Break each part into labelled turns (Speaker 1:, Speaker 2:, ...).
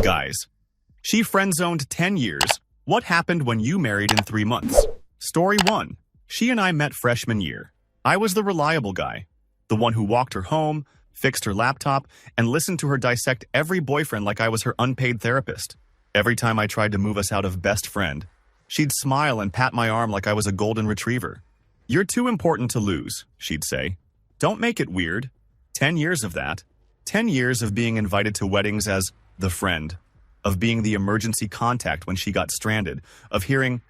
Speaker 1: Guys, she friend-zoned 10 years. What happened when you married in 3 months? Story 1. She and I met freshman year. I was the reliable guy, the one who walked her home, fixed her laptop, and listened to her dissect every boyfriend like I was her unpaid therapist. Every time I tried to move us out of best friend, she'd smile and pat my arm like I was a golden retriever. "You're too important to lose," she'd say. "Don't make it weird." 10 years of that. 10 years of being invited to weddings as the friend, of being the emergency contact when she got stranded, of hearing,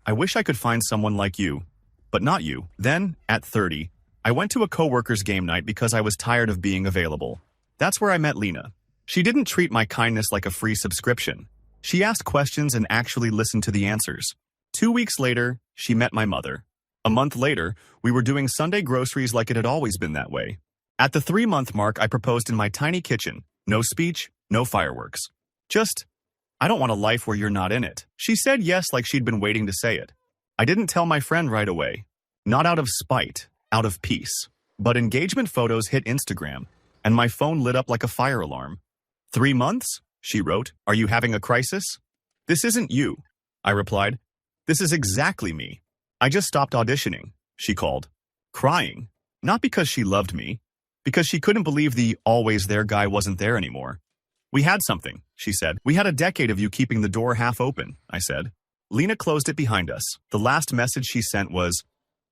Speaker 1: "I wish I could find someone like you, but not you." Then, at 30, I went to a coworker's game night because I was tired of being available. That's where I met Lena. She didn't treat my kindness like a free subscription. She asked questions and actually listened to the answers. 2 weeks later, she met my mother. A month later, we were doing Sunday groceries like it had always been that way. At the 3-month mark, I proposed in my tiny kitchen. No speech, no fireworks. Just, "I don't want a life where you're not in it." She said yes like she'd been waiting to say it. I didn't tell my friend right away. Not out of spite, out of peace. But engagement photos hit Instagram, and my phone lit up like a fire alarm. "3 months?" she wrote. "Are you having a crisis?" "This isn't you," I replied. "This is exactly me. I just stopped auditioning," she called, crying. Not because she loved me, because she couldn't believe the always there guy wasn't there anymore. "We had something," she said. "We had a decade of you keeping the door half open," I said. Lena closed it behind us. The last message she sent was,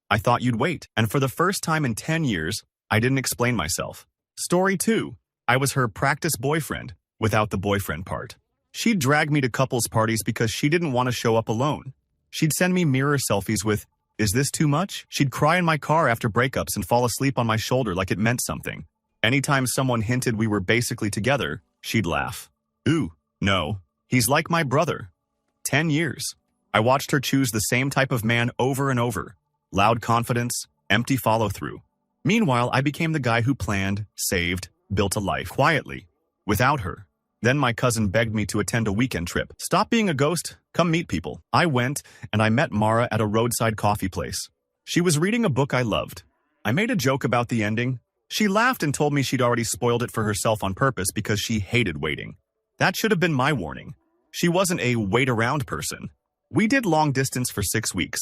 Speaker 1: "I thought you'd wait." And for the first time in 10 years, I didn't explain myself. Story 2. I was her practice boyfriend, without the boyfriend part. She'd drag me to couples parties because she didn't want to show up alone. She'd send me mirror selfies with, "Is this too much?" She'd cry in my car after breakups and fall asleep on my shoulder like it meant something. Anytime someone hinted we were basically together, she'd laugh. "Ooh, no, he's like my brother." 10 years. I watched her choose the same type of man over and over. Loud confidence, empty follow-through. Meanwhile, I became the guy who planned, saved, built a life quietly, without her. Then my cousin begged me to attend a weekend trip. "Stop being a ghost, come meet people." I went, and I met Mara at a roadside coffee place. She was reading a book I loved. I made a joke about the ending. She laughed and told me she'd already spoiled it for herself on purpose because she hated waiting. That should have been my warning. She wasn't a wait-around person. We did long distance for 6 weeks.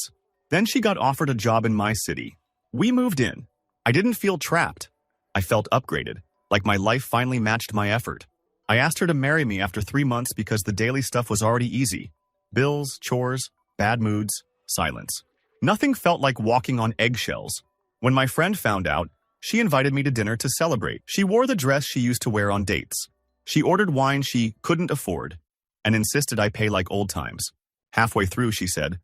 Speaker 1: Then she got offered a job in my city. We moved in. I didn't feel trapped. I felt upgraded, like my life finally matched my effort. I asked her to marry me after 3 months because the daily stuff was already easy. Bills, chores, bad moods, silence. Nothing felt like walking on eggshells. When my friend found out, she invited me to dinner to celebrate. She wore the dress she used to wear on dates. She ordered wine she couldn't afford and insisted I pay like old times. Halfway through, she said,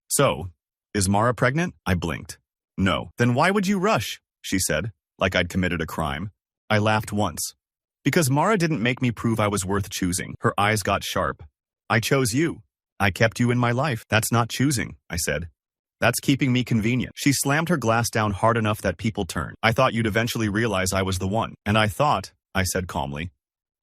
Speaker 1: "So, is Mara pregnant?" I blinked. "No." "Then why would you rush?" she said, like I'd committed a crime. I laughed once. "Because Mara didn't make me prove I was worth choosing." Her eyes got sharp. "I chose you. I kept you in my life." "That's not choosing," I said. "That's keeping me convenient." She slammed her glass down hard enough that people turned. "I thought you'd eventually realize I was the one." "And I thought," I said calmly,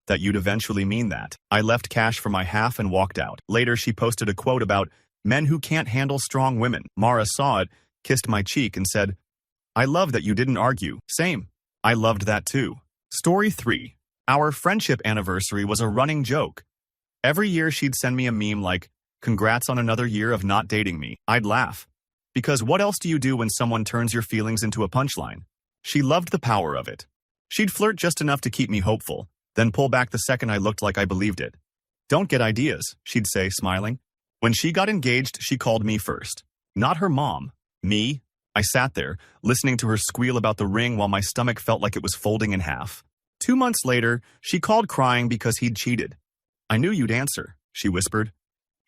Speaker 1: "that you'd eventually mean that." I left cash for my half and walked out. Later, she posted a quote about men who can't handle strong women. Mara saw it, kissed my cheek, and said, "I love that you didn't argue." Same. I loved that too. Story 3. Our friendship anniversary was a running joke. Every year she'd send me a meme like, "Congrats on another year of not dating me." I'd laugh. Because what else do you do when someone turns your feelings into a punchline? She loved the power of it. She'd flirt just enough to keep me hopeful, then pull back the second I looked like I believed it. "Don't get ideas," she'd say, smiling. When she got engaged, she called me first. Not her mom. Me. I sat there, listening to her squeal about the ring while my stomach felt like it was folding in half. 2 months later, she called crying because he'd cheated. "I knew you'd answer," she whispered.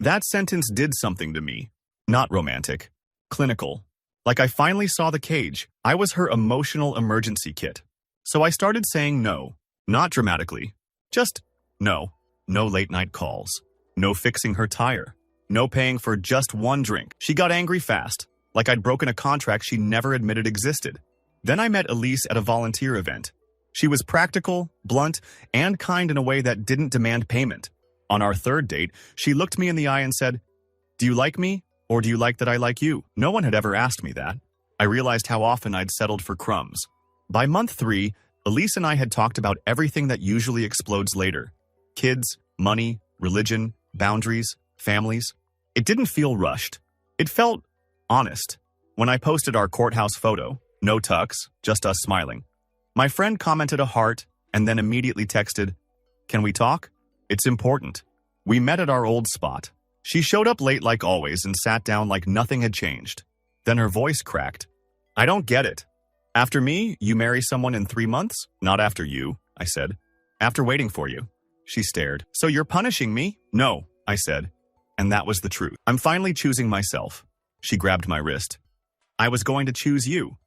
Speaker 1: That sentence did something to me. Not romantic. Clinical. Like I finally saw the cage. I was her emotional emergency kit. So I started saying no. Not dramatically. Just no. No late night calls. No fixing her tire. No paying for just one drink. She got angry fast, like I'd broken a contract she never admitted existed. Then I met Elise at a volunteer event. She was practical, blunt, and kind in a way that didn't demand payment. On our 3rd date, she looked me in the eye and said, "Do you like me, or do you like that I like you?" No one had ever asked me that. I realized how often I'd settled for crumbs. By month 3, Elise and I had talked about everything that usually explodes later. Kids, money, religion, boundaries, families. It didn't feel rushed. It felt honest. When I posted our courthouse photo, no tux, just us smiling, my friend commented a heart and then immediately texted, "Can we talk? It's important." We met at our old spot. She showed up late like always and sat down like nothing had changed. Then her voice cracked. "I don't get it. After me, you marry someone in 3 months? Not after you," I said. "After waiting for you." She stared. "So you're punishing me?" "No," I said. And that was the truth. "I'm finally choosing myself." She grabbed my wrist. "I was going to choose you.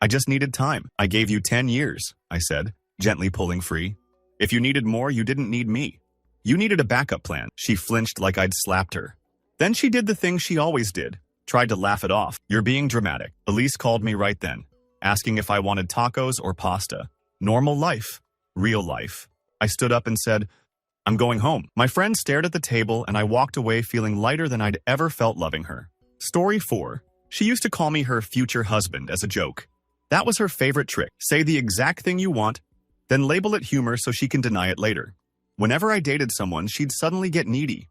Speaker 1: I just needed time." "I gave you 10 years," I said, gently pulling free. "If you needed more, you didn't need me. You needed a backup plan." She flinched like I'd slapped her. Then she did the thing she always did, tried to laugh it off. "You're being dramatic." Elise called me right then, asking if I wanted tacos or pasta. Normal life. Real life. I stood up and said, "I'm going home." My friend stared at the table and I walked away feeling lighter than I'd ever felt loving her. Story 4. She used to call me her future husband as a joke. That was her favorite trick. Say the exact thing you want, then label it humor so she can deny it later. Whenever I dated someone, she'd suddenly get needy.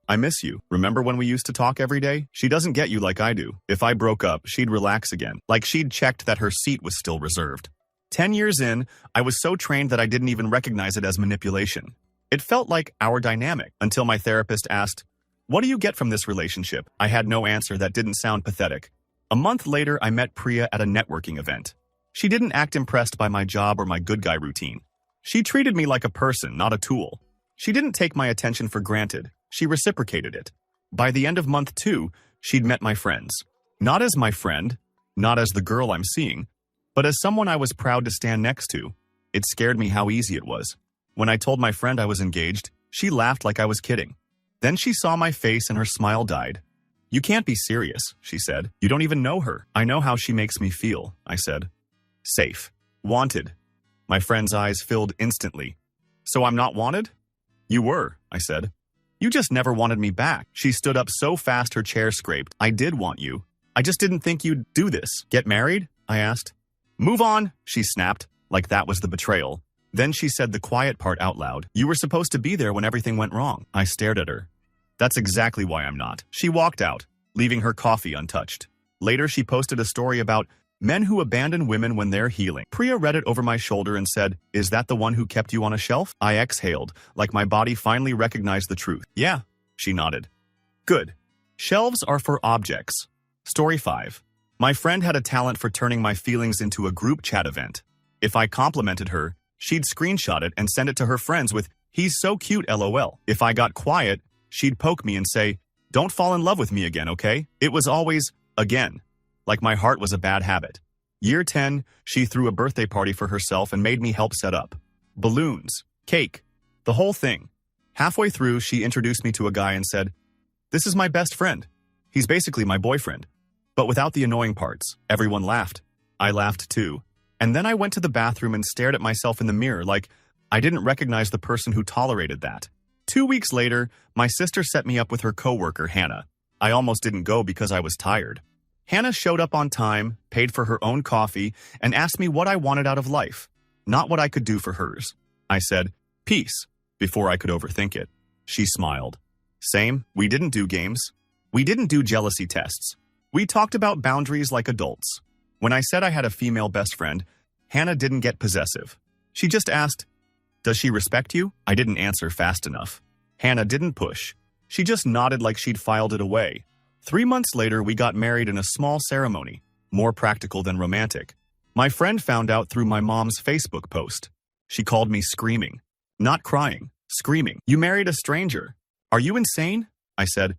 Speaker 1: "I miss you. Remember when we used to talk every day?" She doesn't get you like I do. If I broke up, she'd relax again, like she'd checked that her seat was still reserved. 10 years in, I was so trained that I didn't even recognize it as manipulation. It felt like our dynamic, until my therapist asked, "What do you get from this relationship?" I had no answer that didn't sound pathetic. A month later, I met Priya at a networking event. She didn't act impressed by my job or my good guy routine. She treated me like a person, not a tool. She didn't take my attention for granted. She reciprocated it. By the end of month 2, she'd met my friends. Not as my friend, not as the girl I'm seeing, but as someone I was proud to stand next to. It scared me how easy it was. When I told my friend I was engaged, she laughed like I was kidding. Then she saw my face and her smile died. "You can't be serious," she said. "You don't even know her." "I know how she makes me feel," I said. "Safe. Wanted." My friend's eyes filled instantly. "So I'm not wanted?" "You were," I said. "You just never wanted me back." She stood up so fast her chair scraped. "I did want you. I just didn't think you'd do this." "Get married?" I asked. "Move on," she snapped, like that was the betrayal. Then she said the quiet part out loud. "You were supposed to be there when everything went wrong." I stared at her. "That's exactly why I'm not." She walked out, leaving her coffee untouched. Later, she posted a story about men who abandon women when they're healing. Priya read it over my shoulder and said, "Is that the one who kept you on a shelf?" I exhaled, like my body finally recognized the truth. "Yeah," she nodded. "Good. Shelves are for objects." Story 5. My friend had a talent for turning my feelings into a group chat event. If I complimented her, she'd screenshot it and send it to her friends with, "He's so cute, LOL." If I got quiet, she'd poke me and say, "Don't fall in love with me again, okay?" It was always, again, like my heart was a bad habit. Year 10, she threw a birthday party for herself and made me help set up. Balloons, cake, the whole thing. Halfway through, she introduced me to a guy and said, "This is my best friend. He's basically my boyfriend." But without the annoying parts. Everyone laughed. I laughed too. And then I went to the bathroom and stared at myself in the mirror like I didn't recognize the person who tolerated that. 2 weeks later, my sister set me up with her coworker, Hannah. I almost didn't go because I was tired. Hannah showed up on time, paid for her own coffee, and asked me what I wanted out of life, not what I could do for hers. I said, "Peace," before I could overthink it. She smiled. Same, we didn't do games. We didn't do jealousy tests. We talked about boundaries like adults. When I said I had a female best friend, Hannah didn't get possessive. She just asked, "Does she respect you?" I didn't answer fast enough. Hannah didn't push. She just nodded like she'd filed it away. 3 months later, we got married in a small ceremony, more practical than romantic. My friend found out through my mom's Facebook post. She called me screaming. Not crying, screaming. "You married a stranger. Are you insane?" I said,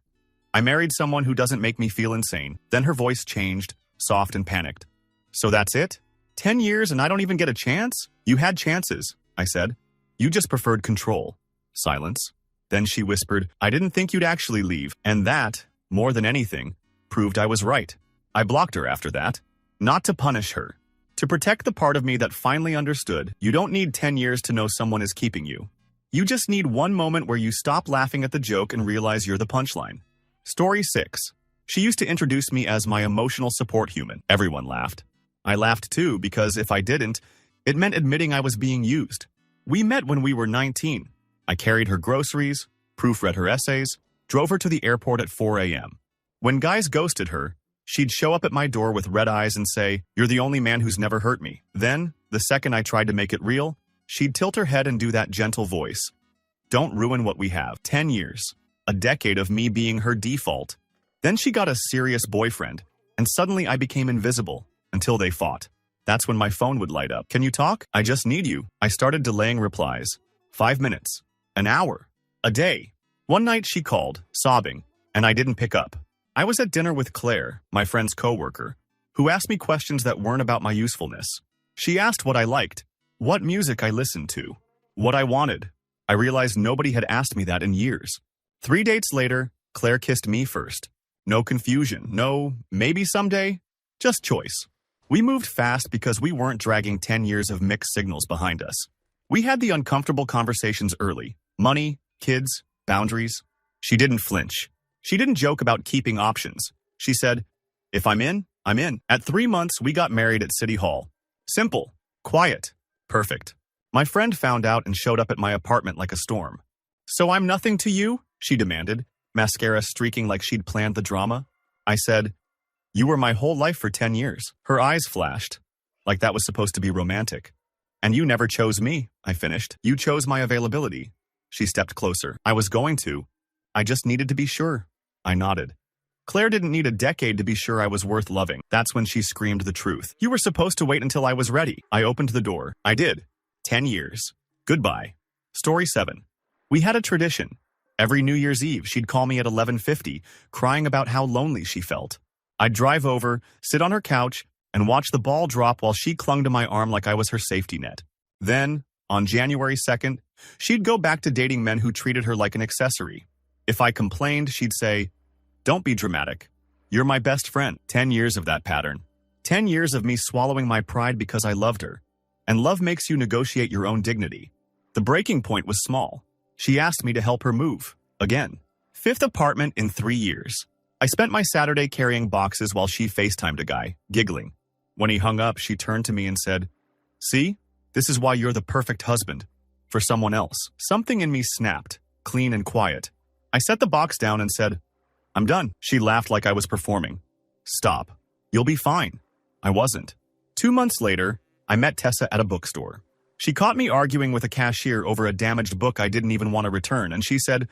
Speaker 1: "I married someone who doesn't make me feel insane." Then her voice changed, soft and panicked. "So that's it? 10 years and I don't even get a chance?" "You had chances," I said. "You just preferred control." Silence. Then she whispered, "I didn't think you'd actually leave." And that, more than anything, proved I was right. I blocked her after that. Not to punish her. To protect the part of me that finally understood, you don't need 10 years to know someone is keeping you. You just need one moment where you stop laughing at the joke and realize you're the punchline. Story 6. She used to introduce me as my emotional support human. Everyone laughed. I laughed too because if I didn't, it meant admitting I was being used. We met when we were 19. I carried her groceries, proofread her essays, drove her to the airport at 4 a.m. When guys ghosted her, she'd show up at my door with red eyes and say, "You're the only man who's never hurt me." Then, the second I tried to make it real, she'd tilt her head and do that gentle voice. Don't ruin what we have. 10 years. A decade of me being her default. Then she got a serious boyfriend, and suddenly I became invisible, until they fought. That's when my phone would light up. "Can you talk? I just need you." I started delaying replies. 5 minutes. An hour. A day. One night she called, sobbing, and I didn't pick up. I was at dinner with Claire, my friend's coworker, who asked me questions that weren't about my usefulness. She asked what I liked, what music I listened to, what I wanted. I realized nobody had asked me that in years. 3 dates later, Claire kissed me first. No confusion, no maybe someday, just choice. We moved fast because we weren't dragging 10 years of mixed signals behind us. We had the uncomfortable conversations early. Money, kids, boundaries. She didn't flinch. She didn't joke about keeping options. She said, "If I'm in, I'm in." At 3 months, we got married at City Hall. Simple, quiet, perfect. My friend found out and showed up at my apartment like a storm. "So I'm nothing to you?" she demanded, mascara streaking like she'd planned the drama. I said, "You were my whole life for 10 years. Her eyes flashed, like that was supposed to be romantic. "And you never chose me," I finished. "You chose my availability." She stepped closer. "I was going to. I just needed to be sure." I nodded. Claire didn't need a decade to be sure I was worth loving. That's when she screamed the truth. "You were supposed to wait until I was ready." I opened the door. I did. 10 years. Goodbye. Story 7. We had a tradition. Every New Year's Eve, she'd call me at 11:50, crying about how lonely she felt. I'd drive over, sit on her couch, and watch the ball drop while she clung to my arm like I was her safety net. Then, on January 2nd, she'd go back to dating men who treated her like an accessory. If I complained, she'd say, "Don't be dramatic. You're my best friend." 10 years of that pattern. 10 years of me swallowing my pride because I loved her. And love makes you negotiate your own dignity. The breaking point was small. She asked me to help her move. Again. 5th apartment in 3 years. I spent my Saturday carrying boxes while she FaceTimed a guy, giggling. When he hung up, she turned to me and said, "See? This is why you're the perfect husband. For someone else." Something in me snapped, clean and quiet. I set the box down and said, "I'm done." She laughed like I was performing. "Stop. You'll be fine." I wasn't. 2 months later, I met Tessa at a bookstore. She caught me arguing with a cashier over a damaged book I didn't even want to return, and she said,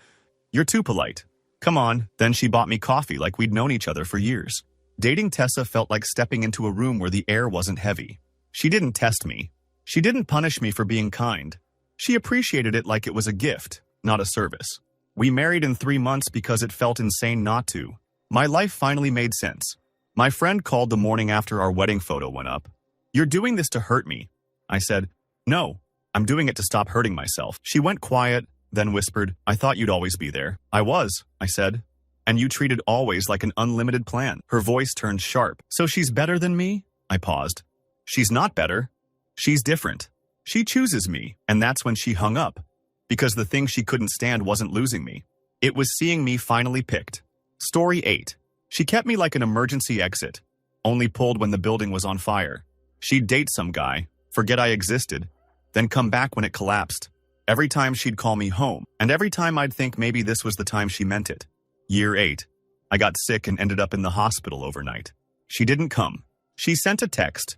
Speaker 1: "You're too polite. Come on." Then she bought me coffee like we'd known each other for years. Dating Tessa felt like stepping into a room where the air wasn't heavy. She didn't test me. She didn't punish me for being kind. She appreciated it like it was a gift, not a service. We married in 3 months because it felt insane not to. My life finally made sense. My friend called the morning after our wedding photo went up. "You're doing this to hurt me." I said, "No, I'm doing it to stop hurting myself." She went quiet, then whispered, "I thought you'd always be there." "I was," I said. "And you treated always like an unlimited plan." Her voice turned sharp. "So she's better than me?" I paused. "She's not better. She's different. She chooses me." And that's when she hung up. Because the thing she couldn't stand wasn't losing me. It was seeing me finally picked. Story 8. She kept me like an emergency exit. Only pulled when the building was on fire. She'd date some guy, forget I existed, then come back when it collapsed. Every time she'd call me home, and every time I'd think maybe this was the time she meant it. Year 8. I got sick and ended up in the hospital overnight. She didn't come. She sent a text.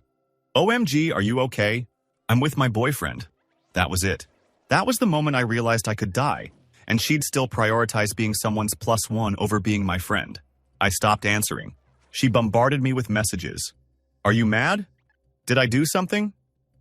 Speaker 1: "OMG, are you okay? I'm with my boyfriend." That was it. That was the moment I realized I could die, and she'd still prioritize being someone's +1 over being my friend. I stopped answering. She bombarded me with messages. "Are you mad? Did I do something?"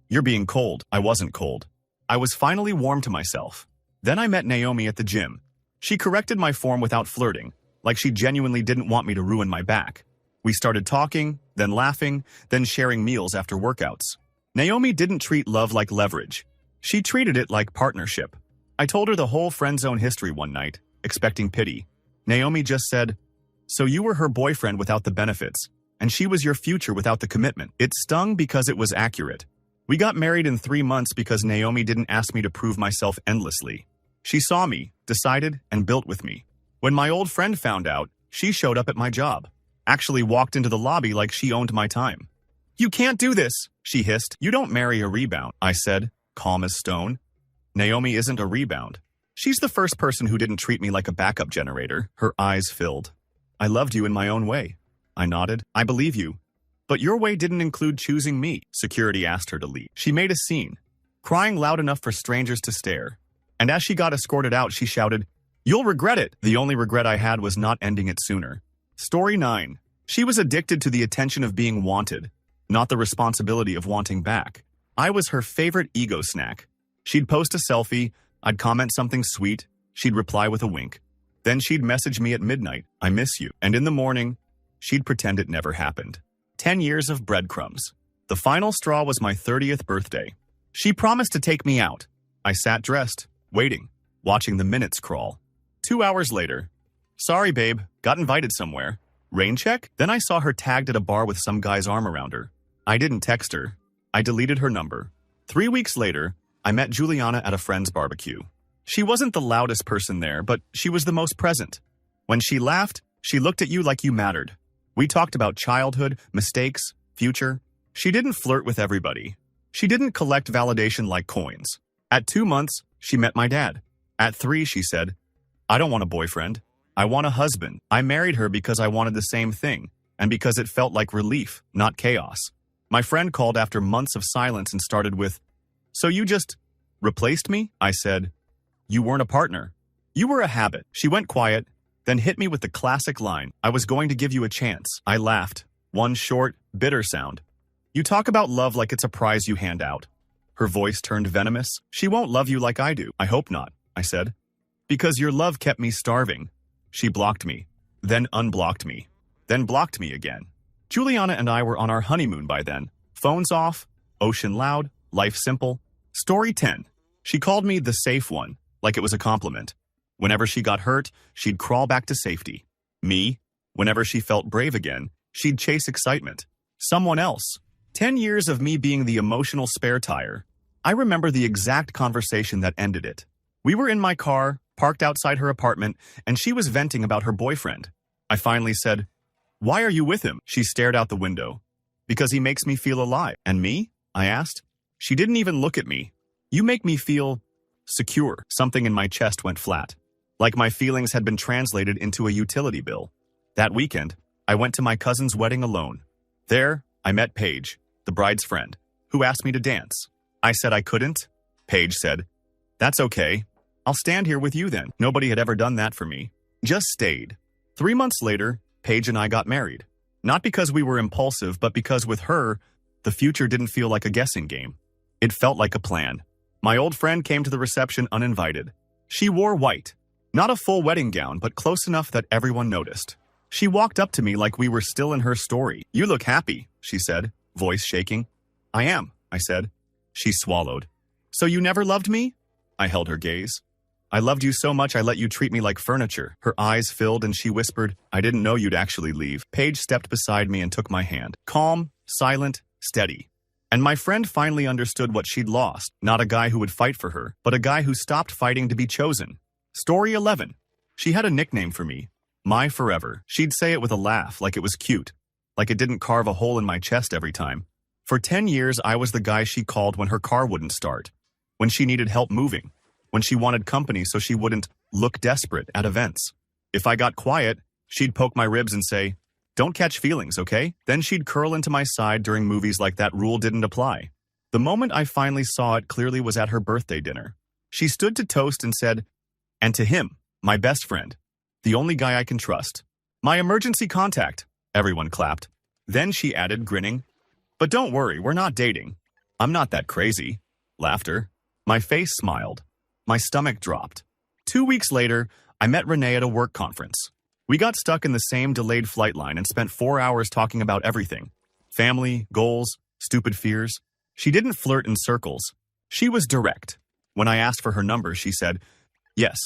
Speaker 1: "You're being cold." I wasn't cold. I was finally warm to myself. Then I met Naomi at the gym. She corrected my form without flirting, like she genuinely didn't want me to ruin my back. We started talking, then laughing, then sharing meals after workouts. Naomi didn't treat love like leverage. She treated it like partnership. I told her the whole friend zone history one night, expecting pity. Naomi just said, "So you were her boyfriend without the benefits, and she was your future without the commitment." It stung because it was accurate. We got married in 3 months because Naomi didn't ask me to prove myself endlessly. She saw me, decided, and built with me. When my old friend found out, she showed up at my job. Actually walked into the lobby like she owned my time. "You can't do this," she hissed. "You don't marry a rebound," I said, calm as stone. Naomi isn't a rebound. She's the first person who didn't treat me like a backup generator. Her eyes filled. I loved you in my own way. I nodded. I believe you. But your way didn't include choosing me. Security asked her to leave. She made a scene, crying loud enough for strangers to stare. And as she got escorted out, she shouted, "You'll regret it." The only regret I had was not ending it sooner. Story 9. She was addicted to the attention of being wanted, not the responsibility of wanting back. I was her favorite ego snack. She'd post a selfie, I'd comment something sweet, she'd reply with a wink. Then she'd message me at midnight, "I miss you." And in the morning, she'd pretend it never happened. 10 years of breadcrumbs. The final straw was my 30th birthday. She promised to take me out. I sat dressed, waiting, watching the minutes crawl. 2 hours later, "Sorry, babe, got invited somewhere." Rain check? Then I saw her tagged at a bar with some guy's arm around her. I didn't text her. I deleted her number. 3 weeks later, I met Juliana at a friend's barbecue. She wasn't the loudest person there, but she was the most present. When she laughed, she looked at you like you mattered. We talked about childhood, mistakes, future. She didn't flirt with everybody. She didn't collect validation like coins. At 2 months, she met my dad. At 3, she said, "I don't want a boyfriend. I want a husband." I married her because I wanted the same thing, and because it felt like relief, not chaos. My friend called after months of silence and started with, "So you just replaced me?" I said, "You weren't a partner. You were a habit." She went quiet, then hit me with the classic line, "I was going to give you a chance." I laughed. One short, bitter sound. "You talk about love like it's a prize you hand out." Her voice turned venomous. "She won't love you like I do." "I hope not," I said. "Because your love kept me starving." She blocked me, then unblocked me, then blocked me again. Juliana and I were on our honeymoon by then. Phones off, ocean loud, life simple. Story 10. She called me the safe one, like it was a compliment. Whenever she got hurt, she'd crawl back to safety. Me, whenever she felt brave again, she'd chase excitement. Someone else. 10 years of me being the emotional spare tire. I remember the exact conversation that ended it. We were in my car, parked outside her apartment, and she was venting about her boyfriend. I finally said, "Why are you with him?" She stared out the window. "Because he makes me feel alive." "And me?" I asked. She didn't even look at me. "You make me feel secure." Something in my chest went flat, like my feelings had been translated into a utility bill. That weekend, I went to my cousin's wedding alone. There, I met Paige, the bride's friend, who asked me to dance. I said I couldn't. Paige said, "That's okay. I'll stand here with you then." Nobody had ever done that for me. Just stayed. 3 months later, Paige and I got married. Not because we were impulsive, but because with her, the future didn't feel like a guessing game. It felt like a plan. My old friend came to the reception uninvited. She wore white. Not a full wedding gown, but close enough that everyone noticed. She walked up to me like we were still in her story. "You look happy," she said, voice shaking. "I am," I said. She swallowed. "So you never loved me?" I held her gaze. "I loved you so much I let you treat me like furniture." Her eyes filled and she whispered, "I didn't know you'd actually leave." Paige stepped beside me and took my hand. Calm, silent, steady. And my friend finally understood what she'd lost. Not a guy who would fight for her, but a guy who stopped fighting to be chosen. Story 11. She had a nickname for me. My Forever. She'd say it with a laugh, like it was cute. Like it didn't carve a hole in my chest every time. For 10 years, I was the guy she called when her car wouldn't start. When she needed help moving. When she wanted company so she wouldn't look desperate at events. If I got quiet, she'd poke my ribs and say, "Don't catch feelings, okay?" Then she'd curl into my side during movies like that rule didn't apply. The moment I finally saw it clearly was at her birthday dinner. She stood to toast and said, "And to him, my best friend, the only guy I can trust. My emergency contact." Everyone clapped. Then she added, grinning, "But don't worry, we're not dating. I'm not that crazy." Laughter. My face smiled. My stomach dropped. 2 weeks later, I met Renee at a work conference. We got stuck in the same delayed flight line and spent 4 hours talking about everything. Family, goals, stupid fears. She didn't flirt in circles. She was direct. When I asked for her number, she said, yes,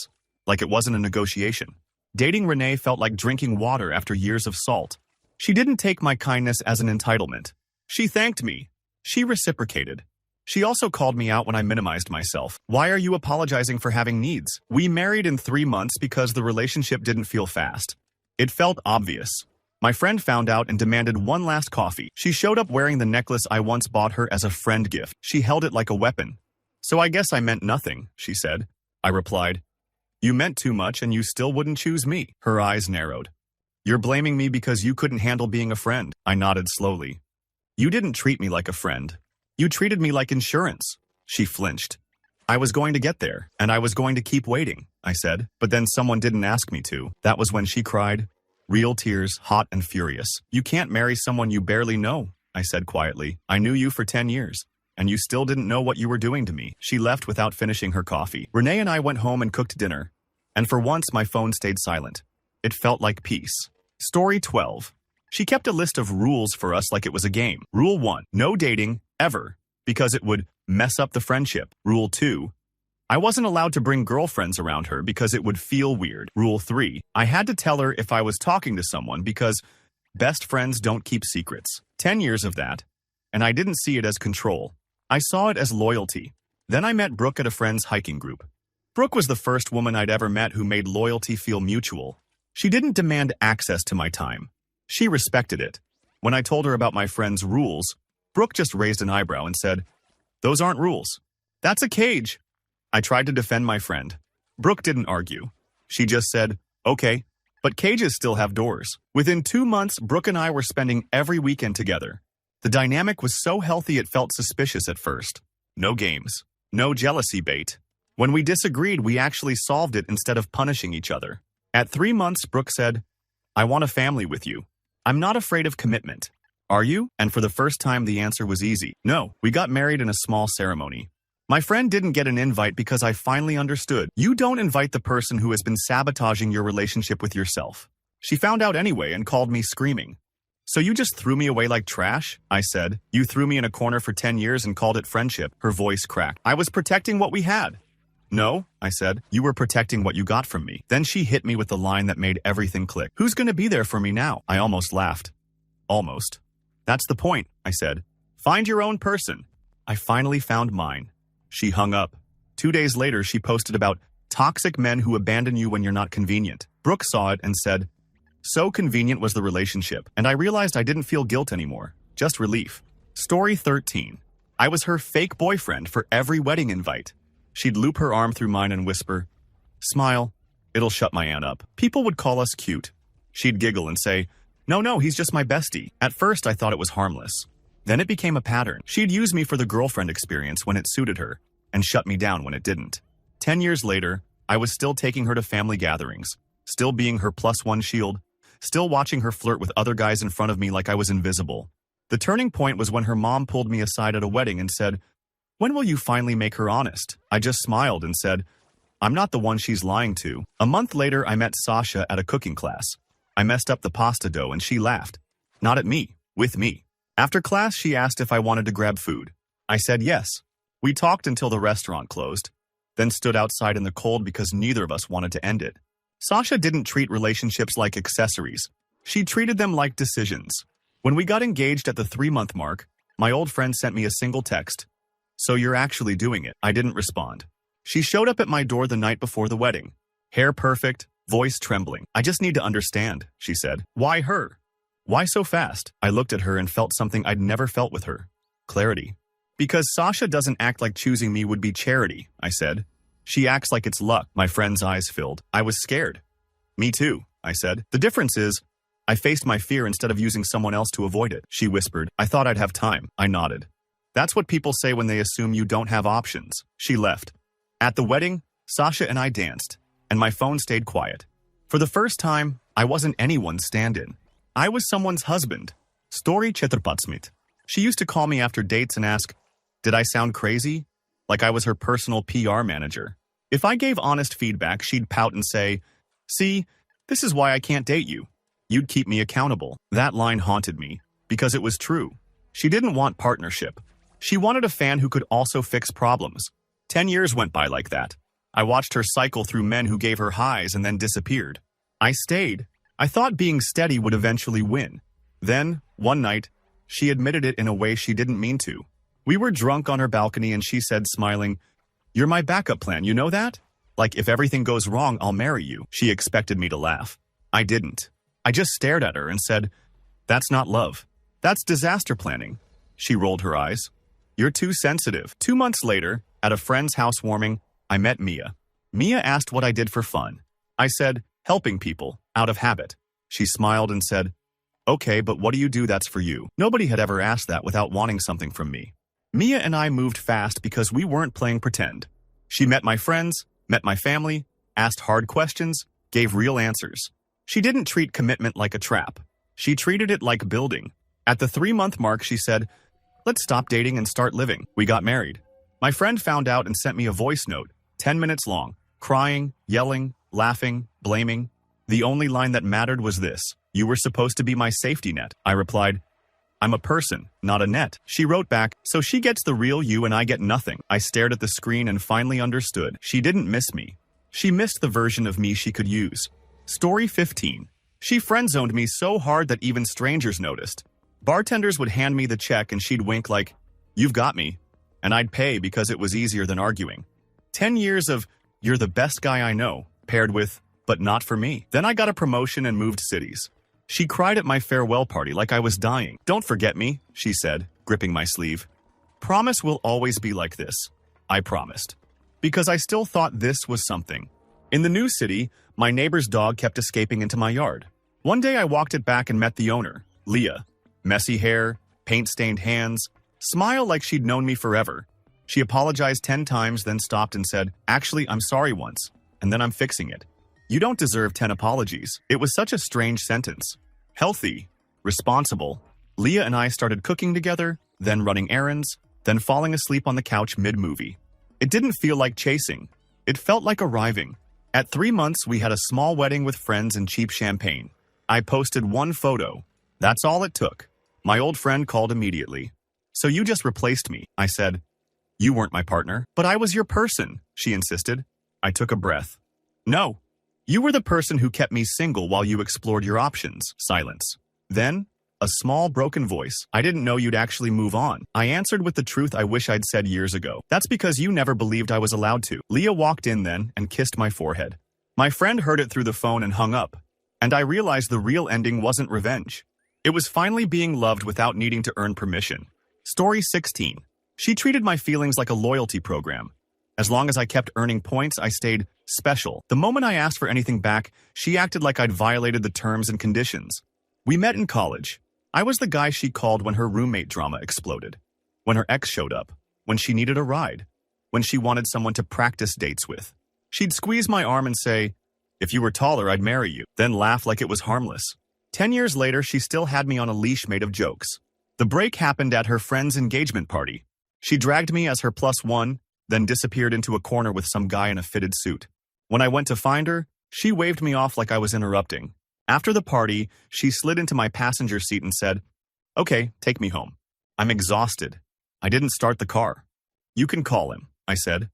Speaker 1: like it wasn't a negotiation. Dating Renee felt like drinking water after years of salt. She didn't take my kindness as an entitlement. She thanked me. She reciprocated. She also called me out when I minimized myself. "Why are you apologizing for having needs?" We married in 3 months because the relationship didn't feel fast. It felt obvious. My friend found out and demanded one last coffee. She showed up wearing the necklace I once bought her as a friend gift. She held it like a weapon. "So I guess I meant nothing," she said. I replied, You meant too much and you still wouldn't choose me. Her eyes narrowed. You're blaming me because you couldn't handle being a friend. I nodded slowly. You didn't treat me like a friend. You treated me like insurance. She flinched. I was going to get there, and I was going to keep waiting, I said, but then someone didn't ask me to. That was when she cried. Real tears, hot and furious. You can't marry someone you barely know, I said quietly. I knew you for 10 years, and you still didn't know what you were doing to me. She left without finishing her coffee. Renee and I went home and cooked dinner, and for once my phone stayed silent. It felt like peace. Story 12. She kept a list of rules for us like it was a game. Rule 1, no dating, ever, because it would mess up the friendship. Rule 2, I wasn't allowed to bring girlfriends around her because it would feel weird. Rule 3, I had to tell her if I was talking to someone because best friends don't keep secrets. 10 years of that, and I didn't see it as control. I saw it as loyalty. Then I met Brooke at a friend's hiking group. Brooke was the first woman I'd ever met who made loyalty feel mutual. She didn't demand access to my time. She respected it. When I told her about my friend's rules, Brooke just raised an eyebrow and said, "Those aren't rules. That's a cage." I tried to defend my friend. Brooke didn't argue. She just said, "Okay, but cages still have doors." Within 2 months, Brooke and I were spending every weekend together. The dynamic was so healthy it felt suspicious at first. No games. No jealousy bait. When we disagreed, we actually solved it instead of punishing each other. At 3 months, Brooke said, "I want a family with you. I'm not afraid of commitment. Are you?" And for the first time, the answer was easy. No, we got married in a small ceremony. My friend didn't get an invite because I finally understood. You don't invite the person who has been sabotaging your relationship with yourself. She found out anyway and called me screaming. "So you just threw me away like trash?" I said. "You threw me in a corner for 10 years and called it friendship." Her voice cracked. "I was protecting what we had." "No," I said. "You were protecting what you got from me." Then she hit me with the line that made everything click. "Who's going to be there for me now?" I almost laughed. Almost. "That's the point," I said. "Find your own person." I finally found mine. She hung up. 2 days later, she posted about toxic men who abandon you when you're not convenient. Brooke saw it and said, "So convenient was the relationship." And I realized I didn't feel guilt anymore, just relief. Story 13. I was her fake boyfriend for every wedding invite. She'd loop her arm through mine and whisper, "Smile, it'll shut my aunt up." People would call us cute. She'd giggle and say, No, he's just my bestie." At first, I thought it was harmless. Then it became a pattern. She'd use me for the girlfriend experience when it suited her, and shut me down when it didn't. 10 years later, I was still taking her to family gatherings, still being her +1 shield, still watching her flirt with other guys in front of me like I was invisible. The turning point was when her mom pulled me aside at a wedding and said, "When will you finally make her honest?" I just smiled and said, "I'm not the one she's lying to." A month later, I met Sasha at a cooking class. I messed up the pasta dough and she laughed. Not at me, with me. After class, she asked if I wanted to grab food. I said yes. We talked until the restaurant closed, then stood outside in the cold because neither of us wanted to end it. Sasha didn't treat relationships like accessories. She treated them like decisions. When we got engaged at the 3-month mark, my old friend sent me a single text. "So you're actually doing it." I didn't respond. She showed up at my door the night before the wedding. Hair perfect, voice trembling. "I just need to understand," she said. "Why her? Why so fast?" I looked at her and felt something I'd never felt with her. Clarity. "Because Sasha doesn't act like choosing me would be charity," I said. "She acts like it's luck." My friend's eyes filled. I was scared. "Me too," I said. "The difference is, I faced my fear instead of using someone else to avoid it." She whispered, "I thought I'd have time." I nodded. "That's what people say when they assume you don't have options." She left. At the wedding, Sasha and I danced, and my phone stayed quiet. For the first time, I wasn't anyone's stand-in. I was someone's husband. Story 14. She used to call me after dates and ask, did I sound crazy? Like I was her personal PR manager. If I gave honest feedback, she'd pout and say, "See, this is why I can't date you. You'd keep me accountable." That line haunted me, because it was true. She didn't want partnership. She wanted a fan who could also fix problems. 10 years went by like that. I watched her cycle through men who gave her highs and then disappeared. I stayed. I thought being steady would eventually win. Then, one night, she admitted it in a way she didn't mean to. We were drunk on her balcony and she said, smiling, "You're my backup plan, you know that? Like, if everything goes wrong, I'll marry you." She expected me to laugh. I didn't. I just stared at her and said, "That's not love. That's disaster planning." She rolled her eyes. "You're too sensitive." 2 months later, at a friend's housewarming, I met Mia. Mia asked what I did for fun. I said, helping people, out of habit. She smiled and said, okay, but what do you do that's for you? Nobody had ever asked that without wanting something from me. Mia and I moved fast because we weren't playing pretend. She met my friends, met my family, asked hard questions, gave real answers. She didn't treat commitment like a trap. She treated it like building. At the 3-month mark, she said, let's stop dating and start living. We got married. My friend found out and sent me a voice note, 10 minutes long, crying, yelling, laughing, blaming. The only line that mattered was this: you were supposed to be my safety net. I replied, I'm a person, not a net. She wrote back, so she gets the real you and I get nothing. I stared at the screen and finally understood. She didn't miss me. She missed the version of me she could use. Story 15. She friend-zoned me so hard that even strangers noticed. Bartenders would hand me the check and she'd wink like, you've got me. And I'd pay because it was easier than arguing. 10 years of, you're the best guy I know, paired with, but not for me. Then I got a promotion and moved cities. She cried at my farewell party like I was dying. Don't forget me, she said, gripping my sleeve. Promise we'll always be like this. I promised. Because I still thought this was something. In the new city, my neighbor's dog kept escaping into my yard. One day I walked it back and met the owner, Leah. Messy hair, paint-stained hands, smile like she'd known me forever. She apologized 10 times, then stopped and said, actually, I'm sorry once, and then I'm fixing it. You don't deserve 10 apologies. It was such a strange sentence. Healthy, responsible. Leah and I started cooking together, then running errands, then falling asleep on the couch mid-movie. It didn't feel like chasing. It felt like arriving. At 3 months, we had a small wedding with friends and cheap champagne. I posted one photo. That's all it took. My old friend called immediately. So you just replaced me, I said. You weren't my partner, but I was your person, she insisted. I took a breath. No. You were the person who kept me single while you explored your options. Silence. Then, a small broken voice. I didn't know you'd actually move on. I answered with the truth I wish I'd said years ago. That's because you never believed I was allowed to. Leah walked in then and kissed my forehead. My friend heard it through the phone and hung up. And I realized the real ending wasn't revenge. It was finally being loved without needing to earn permission. Story 16. She treated my feelings like a loyalty program. As long as I kept earning points, I stayed special. The moment I asked for anything back, she acted like I'd violated the terms and conditions. We met in college. I was the guy she called when her roommate drama exploded. When her ex showed up. When she needed a ride. When she wanted someone to practice dates with. She'd squeeze my arm and say, if you were taller, I'd marry you. Then laugh like it was harmless. 10 years later, she still had me on a leash made of jokes. The break happened at her friend's engagement party. She dragged me as her +1, then disappeared into a corner with some guy in a fitted suit. When I went to find her, she waved me off like I was interrupting. After the party, she slid into my passenger seat and said, okay, take me home. I'm exhausted. I didn't start the car. You can call him, I said.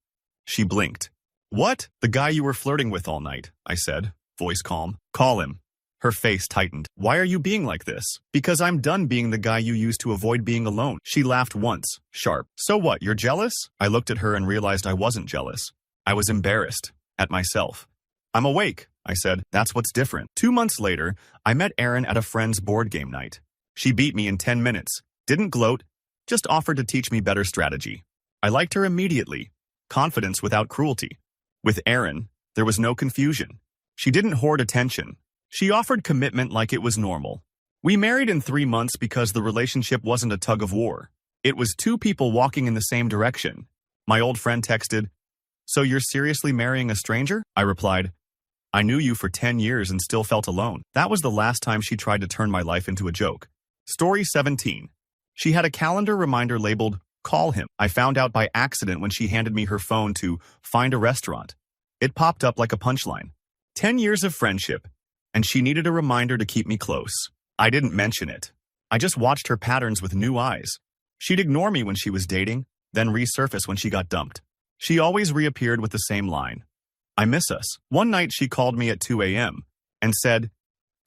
Speaker 1: She blinked. What? The guy you were flirting with all night, I said, voice calm. Call him. Her face tightened. Why are you being like this? Because I'm done being the guy you used to avoid being alone. She laughed once, sharp. So what, you're jealous? I looked at her and realized I wasn't jealous. I was embarrassed. At myself. I'm awake, I said. That's what's different. 2 months later, I met Erin at a friend's board game night. She beat me in 10 minutes. Didn't gloat, just offered to teach me better strategy. I liked her immediately. Confidence without cruelty. With Erin, there was no confusion. She didn't hoard attention. She offered commitment like it was normal. We married in 3 months because the relationship wasn't a tug of war. It was two people walking in the same direction. My old friend texted, so you're seriously marrying a stranger? I replied, I knew you for 10 years and still felt alone. That was the last time she tried to turn my life into a joke. Story 17. She had a calendar reminder labeled, call him. I found out by accident when she handed me her phone to find a restaurant. It popped up like a punchline. 10 years of friendship. And she needed a reminder to keep me close. I didn't mention it. I just watched her patterns with new eyes. She'd ignore me when she was dating, then resurface when she got dumped. She always reappeared with the same line. I miss us. One night she called me at 2 a.m. and said,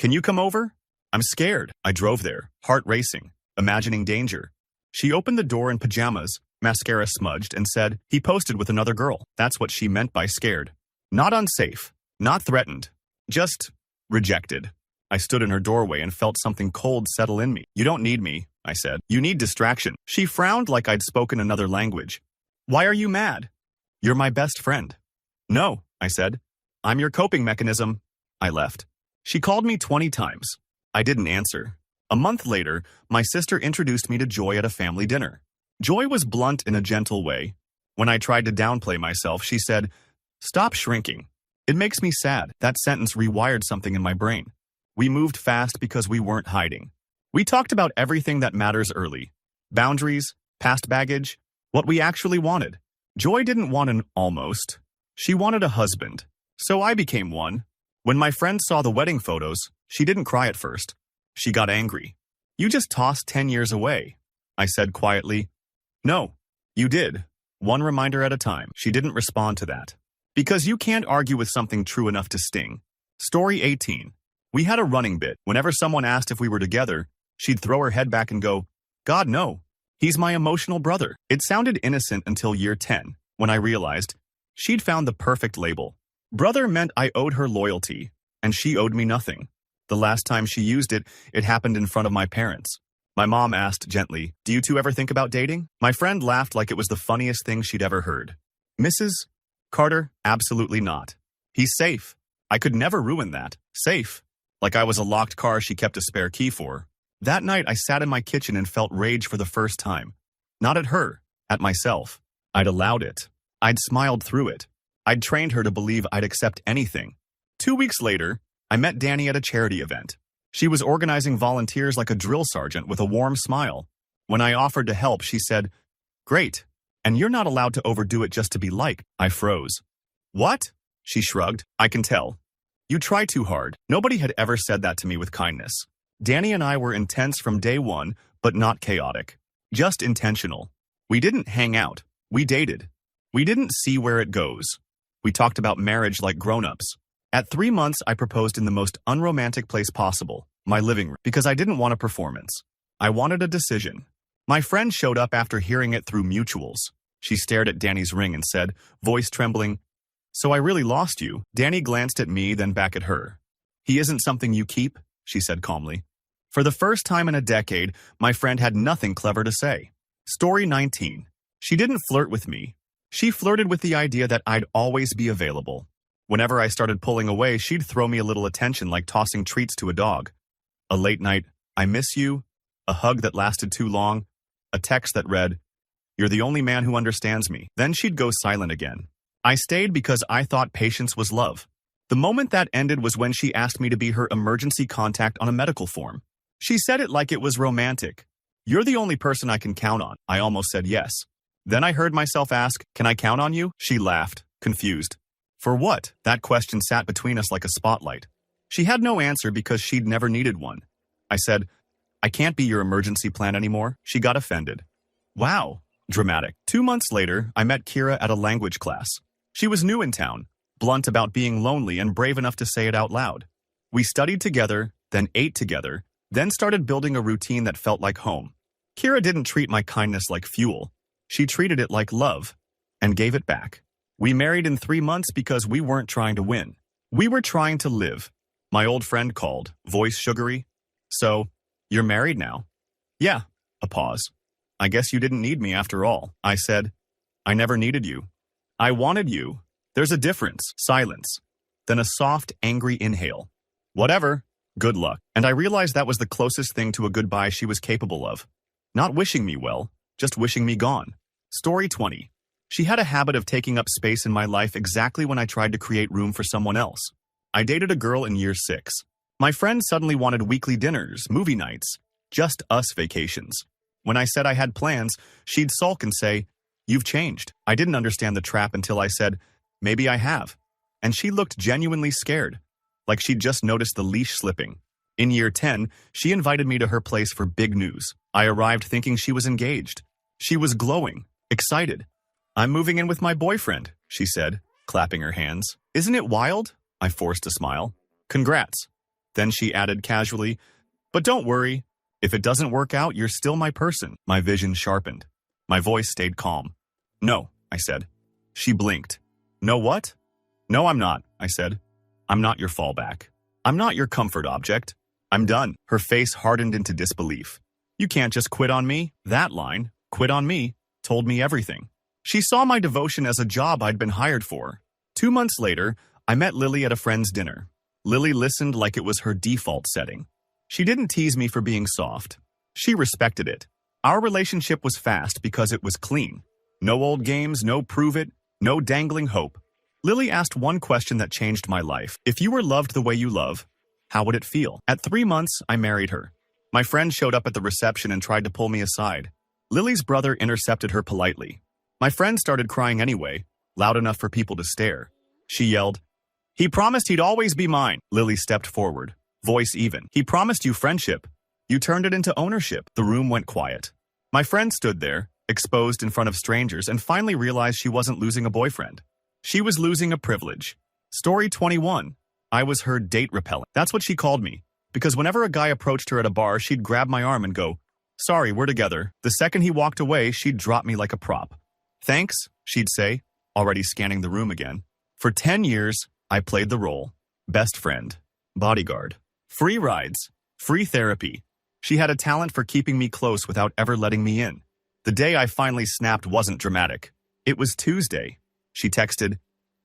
Speaker 1: can you come over? I'm scared. I drove there, heart racing, imagining danger. She opened the door in pajamas, mascara smudged, and said, he posted with another girl. That's what she meant by scared. Not unsafe, not threatened, just rejected. I stood in her doorway and felt something cold settle in me. You don't need me, I said. You need distraction. She frowned like I'd spoken another language. Why are you mad? You're my best friend. No, I said. I'm your coping mechanism. I left. She called me 20 times. I didn't answer. A month later, my sister introduced me to Joy at a family dinner. Joy was blunt in a gentle way. When I tried to downplay myself, she said, "Stop shrinking. It makes me sad." That sentence rewired something in my brain. We moved fast because we weren't hiding. We talked about everything that matters early. Boundaries, past baggage, what we actually wanted. Joy didn't want an almost. She wanted a husband. So I became one. When my friend saw the wedding photos, she didn't cry at first. She got angry. "You just tossed 10 years away," I said quietly. "No, you did. One reminder at a time." She didn't respond to that. Because you can't argue with something true enough to sting. Story 18. We had a running bit. Whenever someone asked if we were together, she'd throw her head back and go, "God, no. He's my emotional brother." It sounded innocent until year 10, when I realized she'd found the perfect label. Brother meant I owed her loyalty, and she owed me nothing. The last time she used it, it happened in front of my parents. My mom asked gently, "Do you two ever think about dating?" My friend laughed like it was the funniest thing she'd ever heard. "Mrs. Carter, absolutely not. He's safe. I could never ruin that. Safe. Like I was a locked car she kept a spare key for." That night, I sat in my kitchen and felt rage for the first time. Not at her, at myself. I'd allowed it. I'd smiled through it. I'd trained her to believe I'd accept anything. 2 weeks later, I met Danny at a charity event. She was organizing volunteers like a drill sergeant with a warm smile. When I offered to help, she said, "Great. And you're not allowed to overdo it just to be liked." I froze. "What?" She shrugged. "I can tell. You try too hard." Nobody had ever said that to me with kindness. Danny and I were intense from day one, but not chaotic. Just intentional. We didn't hang out. We dated. We didn't see where it goes. We talked about marriage like grown-ups. At 3 months, I proposed in the most unromantic place possible, my living room, because I didn't want a performance. I wanted a decision. My friend showed up after hearing it through mutuals. She stared at Danny's ring and said, voice trembling, "So I really lost you." Danny glanced at me, then back at her. "He isn't something you keep," she said calmly. For the first time in a decade, my friend had nothing clever to say. Story 19. She didn't flirt with me. She flirted with the idea that I'd always be available. Whenever I started pulling away, she'd throw me a little attention like tossing treats to a dog. A late night, "I miss you," a hug that lasted too long, a text that read, "You're the only man who understands me." Then she'd go silent again. I stayed because I thought patience was love. The moment that ended was when she asked me to be her emergency contact on a medical form. She said it like it was romantic. "You're the only person I can count on." I almost said yes. Then I heard myself ask, "Can I count on you?" She laughed, confused. For what? That question sat between us like a spotlight. She had no answer because she'd never needed one. I said, "I can't be your emergency plan anymore." She got offended. Wow, dramatic. 2 months later, I met Kira at a language class. She was new in town, blunt about being lonely and brave enough to say it out loud. We studied together, then ate together, then started building a routine that felt like home. Kira didn't treat my kindness like fuel. She treated it like love, and gave it back. We married in 3 months because we weren't trying to win. We were trying to live. My old friend called, voice sugary. "So, you're married now?" "Yeah." A pause. "I guess you didn't need me after all." I said, "I never needed you. I wanted you." There's a difference. Silence. Then a soft, angry inhale. "Whatever. Good luck." And I realized that was the closest thing to a goodbye she was capable of. Not wishing me well, just wishing me gone. Story 20. She had a habit of taking up space in my life exactly when I tried to create room for someone else. I dated a girl in year 6. My friend suddenly wanted weekly dinners, movie nights, just us vacations. When I said I had plans, she'd sulk and say, "You've changed." I didn't understand the trap until I said, "Maybe I have." And she looked genuinely scared, like she'd just noticed the leash slipping. In year 10, she invited me to her place for big news. I arrived thinking she was engaged. She was glowing, excited. "I'm moving in with my boyfriend," she said, clapping her hands. "Isn't it wild?" I forced a smile. "Congrats." Then she added casually, "But don't worry. If it doesn't work out, you're still my person." My vision sharpened. My voice stayed calm. "No," I said. She blinked. "No what?" "No, I'm not," I said. "I'm not your fallback. I'm not your comfort object. I'm done." Her face hardened into disbelief. "You can't just quit on me." That line, "quit on me," told me everything. She saw my devotion as a job I'd been hired for. 2 months later, I met Lily at a friend's dinner. Lily listened like it was her default setting. She didn't tease me for being soft. She respected it. Our relationship was fast because it was clean. No old games, no prove it, no dangling hope. Lily asked one question that changed my life. If you were loved the way you love, how would it feel? At 3 months, I married her. My friend showed up at the reception and tried to pull me aside. Lily's brother intercepted her politely. My friend started crying anyway, loud enough for people to stare. She yelled, "He promised he'd always be mine." Lily stepped forward, voice even. "He promised you friendship. You turned it into ownership." The room went quiet. My friend stood there, exposed in front of strangers, and finally realized she wasn't losing a boyfriend. She was losing a privilege. Story 21. I was her date repellent. That's what she called me, because whenever a guy approached her at a bar, she'd grab my arm and go, "Sorry, we're together." The second he walked away, she'd drop me like a prop. "Thanks," she'd say, already scanning the room again. For 10 years, I played the role. Best friend, bodyguard, free rides, free therapy. She had a talent for keeping me close without ever letting me in. The day I finally snapped wasn't dramatic. It was Tuesday. She texted,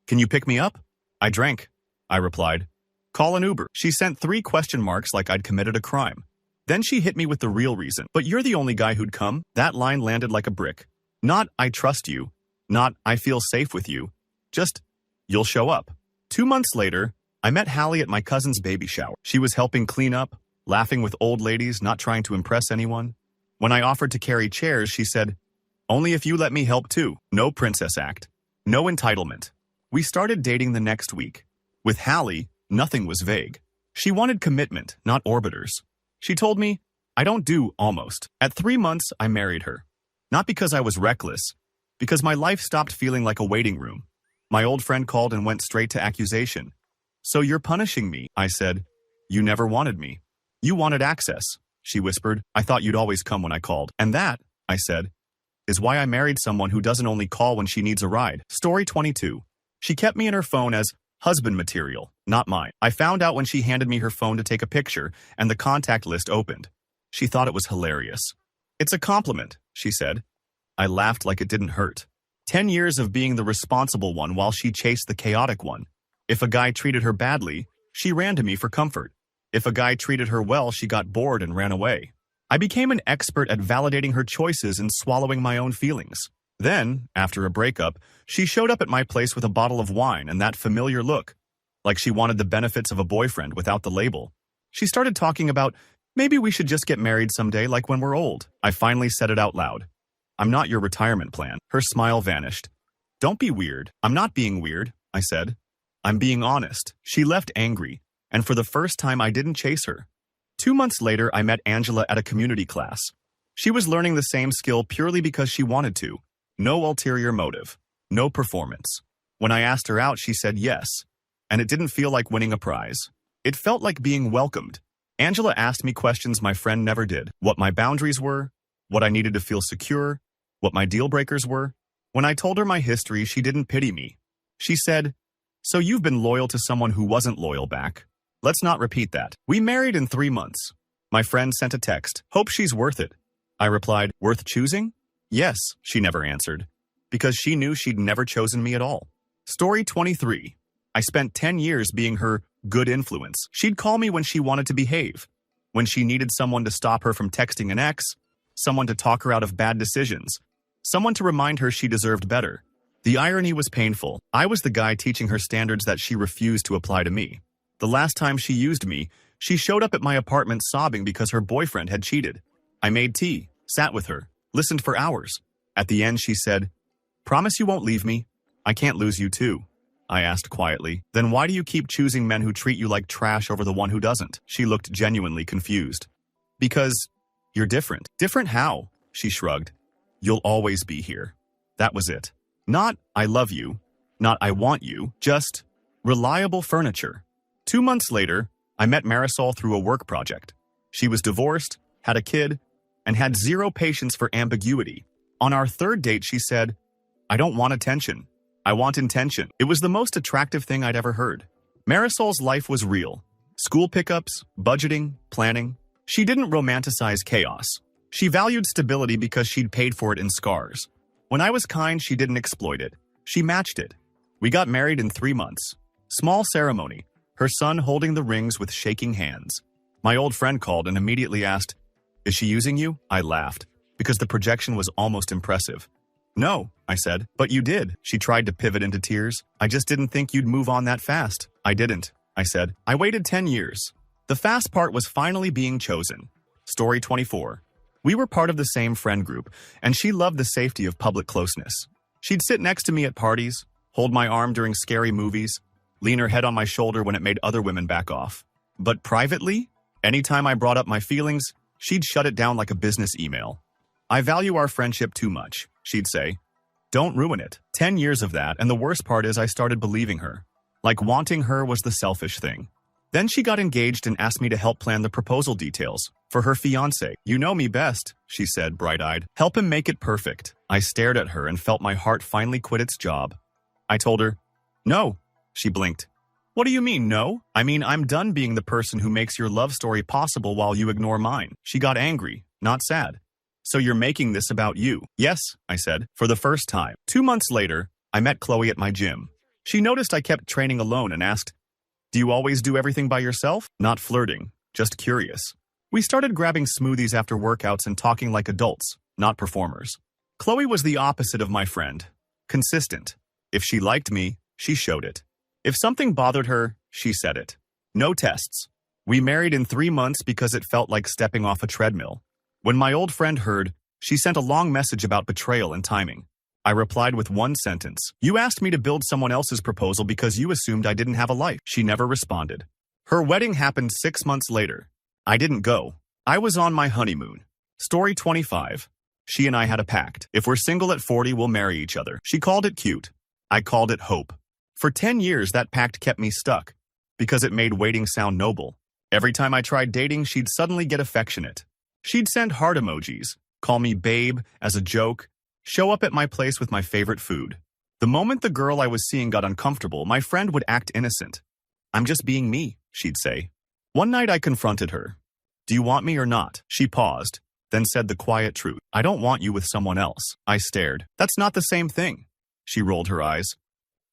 Speaker 1: "Can you pick me up?" "I drank," I replied. "Call an Uber." She sent 3 question marks like I'd committed a crime. Then she hit me with the real reason. "But you're the only guy who'd come." That line landed like a brick. Not, "I trust you." Not, "I feel safe with you." Just, "You'll show up." 2 months later, I met Hallie at my cousin's baby shower. She was helping clean up, laughing with old ladies, not trying to impress anyone. When I offered to carry chairs, she said, "Only if you let me help too." No princess act. No entitlement. We started dating the next week. With Hallie, nothing was vague. She wanted commitment, not orbiters. She told me, "I don't do almost." At 3 months, I married her. Not because I was reckless, because my life stopped feeling like a waiting room. My old friend called and went straight to accusation. "So you're punishing me," I said. "You never wanted me." "You wanted access," she whispered. "I thought you'd always come when I called." "And that," I said, "is why I married someone who doesn't only call when she needs a ride." Story 22. She kept me in her phone as husband material, not mine. I found out when she handed me her phone to take a picture, and the contact list opened. She thought it was hilarious. "It's a compliment," she said. I laughed like it didn't hurt. 10 years of being the responsible one while she chased the chaotic one. If a guy treated her badly, she ran to me for comfort. If a guy treated her well, she got bored and ran away. I became an expert at validating her choices and swallowing my own feelings. Then, after a breakup, she showed up at my place with a bottle of wine and that familiar look, like she wanted the benefits of a boyfriend without the label. She started talking about, "Maybe we should just get married someday like when we're old." I finally said it out loud. "I'm not your retirement plan." Her smile vanished. "Don't be weird." "I'm not being weird," I said. "I'm being honest." She left angry, and for the first time I didn't chase her. 2 months later, I met Angela at a community class. She was learning the same skill purely because she wanted to. No ulterior motive. No performance. When I asked her out, she said yes, and it didn't feel like winning a prize. It felt like being welcomed. Angela asked me questions my friend never did. What my boundaries were, what I needed to feel secure, what my deal breakers were. When I told her my history, she didn't pity me. She said, "So you've been loyal to someone who wasn't loyal back. Let's not repeat that." We married in 3 months. My friend sent a text, "Hope she's worth it." I replied, "Worth choosing?" "Yes," she never answered, because she knew she'd never chosen me at all. Story 23. I spent 10 years being her good influence. She'd call me when she wanted to behave, when she needed someone to stop her from texting an ex, someone to talk her out of bad decisions, someone to remind her she deserved better. The irony was painful. I was the guy teaching her standards that she refused to apply to me. The last time she used me, she showed up at my apartment sobbing because her boyfriend had cheated. I made tea, sat with her, listened for hours. At the end, she said, "Promise you won't leave me? I can't lose you too." I asked quietly, "Then why do you keep choosing men who treat you like trash over the one who doesn't?" She looked genuinely confused. "Because you're different." "Different how?" She shrugged. "You'll always be here." That was it. Not, "I love you," not, "I want you," just reliable furniture. 2 months later, I met Marisol through a work project. She was divorced, had a kid, and had zero patience for ambiguity. On our 3rd date, she said, "I don't want attention. I want intention." It was the most attractive thing I'd ever heard. Marisol's life was real. School pickups, budgeting, planning. She didn't romanticize chaos. She valued stability because she'd paid for it in scars. When I was kind, she didn't exploit it. She matched it. We got married in 3 months. Small ceremony, her son holding the rings with shaking hands. My old friend called and immediately asked, "Is she using you?" I laughed, because the projection was almost impressive. "No," I said, "but you did." She tried to pivot into tears. "I just didn't think you'd move on that fast." "I didn't," I said. "I waited 10 years. The fast part was finally being chosen." Story 24. We were part of the same friend group, and she loved the safety of public closeness. She'd sit next to me at parties, hold my arm during scary movies, lean her head on my shoulder when it made other women back off. But privately, anytime I brought up my feelings, she'd shut it down like a business email. "I value our friendship too much," she'd say. "Don't ruin it." 10 years of that, and the worst part is I started believing her. Like wanting her was the selfish thing. Then she got engaged and asked me to help plan the proposal details for her fiancé. "You know me best," she said, bright-eyed. "Help him make it perfect." I stared at her and felt my heart finally quit its job. I told her, "No." She blinked. "What do you mean, no?" "I mean, I'm done being the person who makes your love story possible while you ignore mine." She got angry, not sad. "So you're making this about you?" "Yes," I said, for the first time. 2 months later, I met Chloe at my gym. She noticed I kept training alone and asked, "Do you always do everything by yourself?" Not flirting, just curious. We started grabbing smoothies after workouts and talking like adults, not performers. Chloe was the opposite of my friend. Consistent. If she liked me, she showed it. If something bothered her, she said it. No tests. We married in 3 months because it felt like stepping off a treadmill. When my old friend heard, she sent a long message about betrayal and timing. I replied with one sentence. "You asked me to build someone else's proposal because you assumed I didn't have a life." She never responded. Her wedding happened 6 months later. I didn't go. I was on my honeymoon. Story 25. She and I had a pact. If we're single at 40, we'll marry each other. She called it cute. I called it hope. For 10 years, that pact kept me stuck, because it made waiting sound noble. Every time I tried dating, she'd suddenly get affectionate. She'd send heart emojis, call me babe as a joke, show up at my place with my favorite food. The moment the girl I was seeing got uncomfortable, my friend would act innocent. "I'm just being me," she'd say. One night I confronted her. "Do you want me or not?" She paused, then said the quiet truth. "I don't want you with someone else." I stared. "That's not the same thing." She rolled her eyes.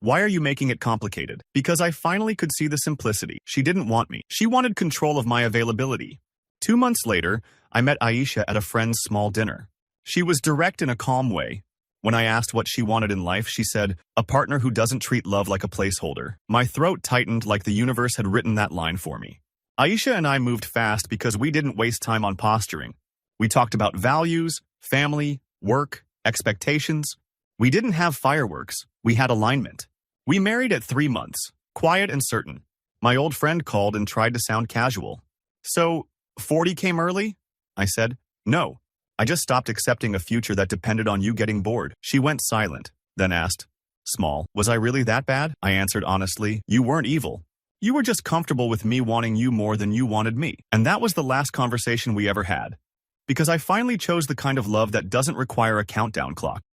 Speaker 1: "Why are you making it complicated?" Because I finally could see the simplicity. She didn't want me. She wanted control of my availability. 2 months later, I met Aisha at a friend's small dinner. She was direct in a calm way. When I asked what she wanted in life, she said, "A partner who doesn't treat love like a placeholder." My throat tightened like the universe had written that line for me. Aisha and I moved fast because we didn't waste time on posturing. We talked about values, family, work, expectations. We didn't have fireworks. We had alignment. We married at 3 months, quiet and certain. My old friend called and tried to sound casual. "So, 40 came early?" I said, "No. I just stopped accepting a future that depended on you getting bored." She went silent, then asked, "Small, was I really that bad?" I answered honestly, "You weren't evil. You were just comfortable with me wanting you more than you wanted me." And that was the last conversation we ever had. Because I finally chose the kind of love that doesn't require a countdown clock.